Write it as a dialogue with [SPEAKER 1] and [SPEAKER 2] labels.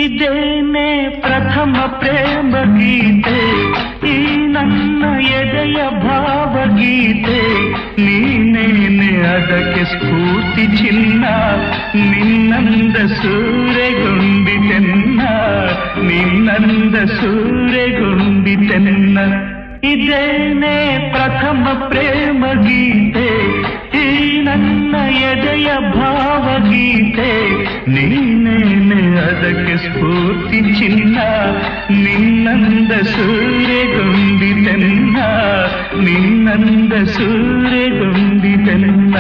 [SPEAKER 1] ಇದೇನೆ ಪ್ರಥಮ ಪ್ರೇಮ ಗೀತೆ, ಈ ನನ್ನ ಎದೆಯ ಭಾವಗೀತೆ, ನೀನೇನೆ ಅದಕ್ಕೆ ಸ್ಫೂರ್ತಿ ಚಿನ್ನ, ನಿನ್ನಂದ ಸೂರೆಗೊಂಡಿತೆನ್ನ, ನಿನ್ನಂದ ಸೂರೆಗೊಂಡಿತೆನ್ನ. ಇದೇನೆ ಪ್ರಥಮ ಪ್ರೇಮ ಗೀತೆ, ಈ ನನ್ನ ಎದೆಯ ಭಾವಗೀತೆ, ನೀನೇನೆ ಅದಕ್ಕೆ ಸ್ಫೂರ್ತಿ ಚಿನ್ನ, ನಿನ್ನಂದ ಸೂರೆಗೊಂಡಿತೆನ್ನ, ನಿನ್ನಂದ ಸೂರೆಗೊಂಡಿತೆನ್ನ.